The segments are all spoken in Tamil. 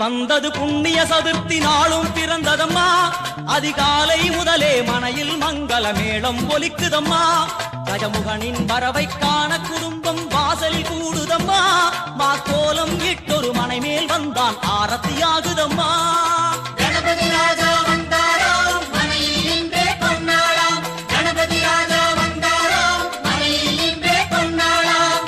வந்தது புண்ணிய சதுர்த்தி நாளும் பிறந்ததம்மா. அதிகாலை முதலே மனையில் மங்கள மேளம் ஒலிக்குதம்மா. கஜமுகனின் வரவை காண குடும்பம் வாசலில் கூடுதம்மா. மாக்கோலம் இட்டொரு மனை மேல் வந்தான் ஆரத்தியாகுதம்மா. கணபதி ராஜா வந்தாராம் மனையில் இன்றே பொன்னாளாம். கணபதி ராஜா வந்தாராம் மனையில் இன்றே பொன்னாளாம்.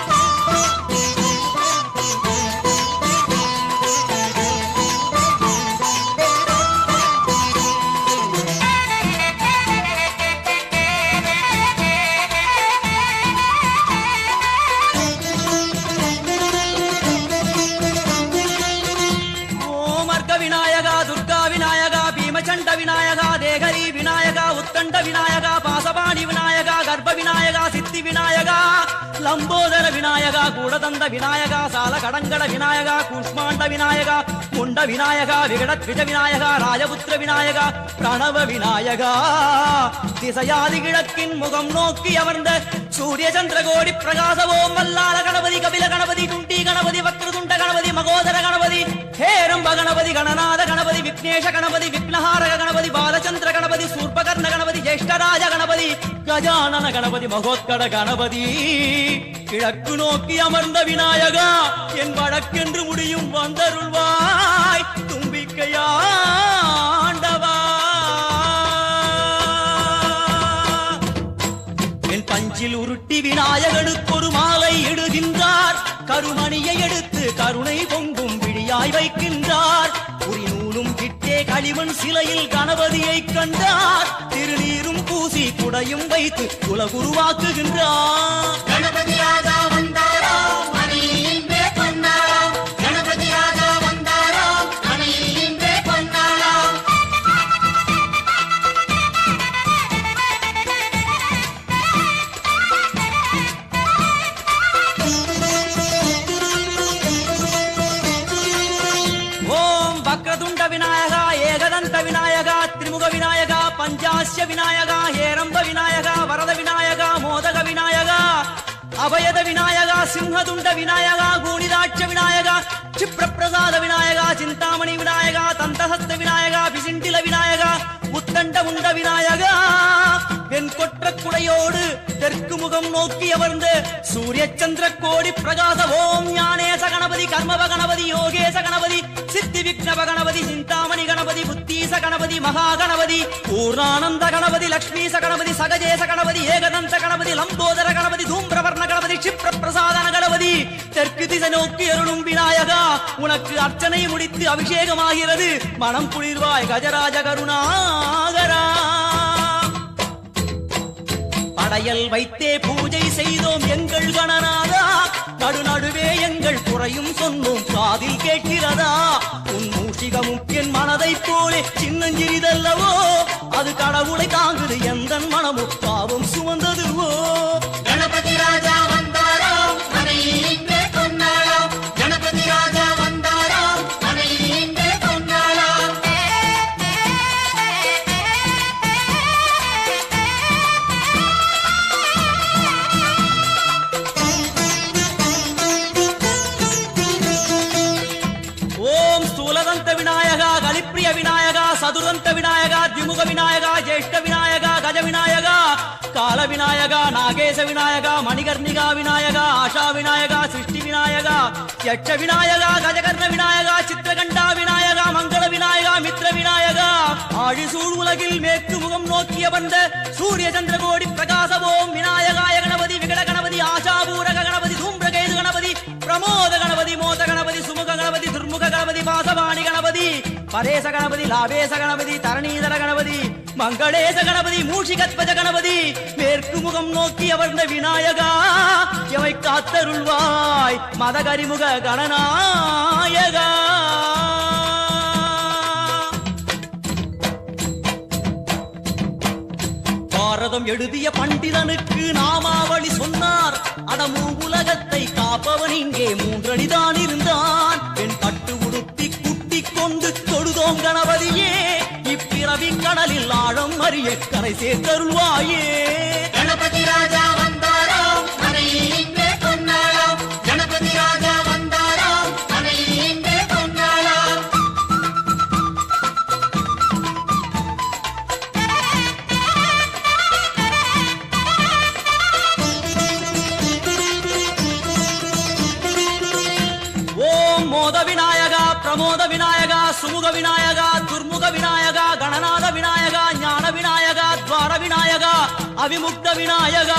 விநாயகா துர்கா விநாயகா பீமச்சண்ட விநாயகா தேகரி விநாயகா உத்தண்ட விநாயகா பாசபாணி விநாயகா கர்ப்ப விநாயகா சித்தி விநாயகா லம்போதர விநாயகா கூடதந்த விநாயகா சால கடங்கட விநாயகா கூஷ்மாண்ட விநாயகா முண்ட விநாயகா விகடத்விஜ விநாயகா ராஜபுத்திர விநாயகா பிரணவ விநாயகா. திசையாதி கிழக்கின் முகம் நோக்கி அமர்ந்த சூரிய சந்திரகோடி பிரகாசவோம் வல்லால கணபதி கபில கணபதி துண்டி கணபதி வக்ரதுண்ட கணபதி மகோதர கணபதி ஹேரம்ப கணபதி கணநாத கணபதி விக்னேஷ கணபதி விக்னஹாரக கணபதி பாலச்சந்திர கணபதி சூர்பகர்ண கணபதி ஜேஷ்டராஜ கணபதி கஜானன கணபதி மகோத்கட கணபதி. கிழக்கு நோக்கி அமர்ந்த விநாயகா என் வழக்கென்று முடியும் வந்தருள்வாய் தும்பிக்கையாண்டவா. என் பஞ்சில் உருட்டி விநாயகனுக்கு ஒரு மாலை இடுகின்றார். கருமணியை எடுத்து கருணை பொங்கும் விழியாய் வைக்கின்றார். உரி நூலும் கிட்டே களிமண் சிலையில் கணபதியை கண்டார். திருநீரும் பூசி குடையும் வைத்து குலகுருவாக்குகின்றார். கணபதி ராஜா வந்தாராம் மனையில் இன்றே பொன்னாளாம். கணபதி ராஜா வந்தாராம் மனையில் இன்றே பொன்னாளாம். வக்ரதுண்ட விநாயகா ஏகதந்த விநாயகா திரிமுக விநாயகா பஞ்சாஸ்ய விநாயகா ஹேரம்ப விநாயகா வரத விநாயகா மோதக விநாயகா அபயத விநாயகா சிம்ஹதுண்ட விநாயகா கூணிதாட்ச விநாயகா க்ஷிப்ரபிரசாத விநாயகா சிந்தாமணி விநாயகா தந்தஹஸ்த விநாயகா பிசிண்டில விநாயகா உத்தண்ட முண்ட விநாயகா. வெண்கொற்ற குடையோடு தெற்கு முகம் நோக்கி அமர்ந்து சூரிய சந்திர கோடி பிரகாச ஓம் ஞானேச கணபதி கர்மவ கணபதி யோகேச கணபதி சித்தி விக்னவ கணபதி சிந்தாமணி கணபதி புத்தீச கணபதி மகா கணபதி பூர்ணானந்த கணபதி லக்ஷ்மீச கணபதி சகஜேச கணபதி ஏகதந்த கணபதி லம்போதர கணபதி தூம்பிரவர்ண கணபதி க்ஷிப்ர பிரசாதன கணபதி. தெற்கு திசை நோக்கி அருளும் விநாயகா உனக்கு அர்ச்சனை முடித்து அபிஷேகமாகிறது. மனம் குளிர்வாய் கஜராஜ கருணாகரா. படையல் வைத்தே பூஜை செய்தோம் எங்கள் கணநாதா. நடுநடுவே எங்கள் குறையும் சொன்னோம் காதில் கேட்கிறதா. உன் மூஷிகமும் என் மனதை போலே சின்னஞ்சிறிதல்லவோ. அது கடவுளை தாங்குது எந்த மனமும் பாவம் சுமந்ததுவோ. கணபதி ராஜா வந்தாராம் மனையில் இன்றே பொன்னாளாம். கணபதி ராஜா வந்தாராம் மனையில் இன்றே பொன்னாளாம். ஓம் ஸ்தூலதந்த விநாயகா கலிப்பிரிய விநாயகா சதுரந்த விநாயகா திமுக விநாயகா ஜேஷ்ட விநாயகா கஜ விநாயகா கால விநாயகா நாகேச விநாயகா மணிகர்ணிகா விநாயகா ஆஷா விநாயகா சிருஷ்டி விநாயகா யட்ச விநாயகா கஜகர்ண விநாயகா சித்திரகண்டா விநாயகா மங்கள விநாயகா மித்ர விநாயகா. ஆழிசூழ் உலகில் மேற்கு முகம் நோக்கிய வந்த சூரிய சந்திரகோடி பிரகாச ஓம் விநாயகாய கணபதி விகட கணபதி ஆஷாபூரக கணபதி தூம்பிரகேது கணபதி பிரமோத கணபதி மோத கணபதி சுமுக கணபதி துர்முக கணபதி பாசவாணி கணபதி பரேச கணபதி லாபேச கணபதி தரணீதர கணபதி மங்களேச கணபதி மூஷிகத்வஜ கணபதி. மேற்கு முகம் நோக்கி அமர்ந்த விநாயகா எவை காத்தருள்வாய் மதகரிமுக கணநாயகா. பாரதம் எழுதிய பண்டிதனுக்கு நாமாவளி சொன்னார். அடமூ உலகத்தை காப்பவன் இங்கே மூன்றடிதான் இருந்தான். என் பட்டு உடுத்தி குட்டிக் கொண்டு தொழுதோம் கணபதியே. இப்பிறவி கடலில் ஆழம் அறிய கரை சேர்த்தருள்வாயே. கணபதி ராஜா வந்தாராம் மனையில் இன்றே பொன்னாளாம். கணபதி ராஜா வந்தாராம் மனையில் இன்றே பொன்னாளாம். விநாயகா துர்முக விநாயகா கணநாத விநாயகா ஞான விநாயகா துவார விநாயகா அவிமுக்த விநாயகா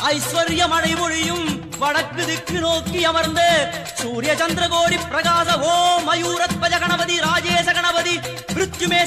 ஐஸ்வர்ய மழை பொழியும் வடக்கு திக்கு நோக்கி அமர்ந்து சூரிய சந்திரகோடி பிரகாச ஓம் மயூரத்வஜ கணபதி ராஜேச கணபதி மிருத்யுமே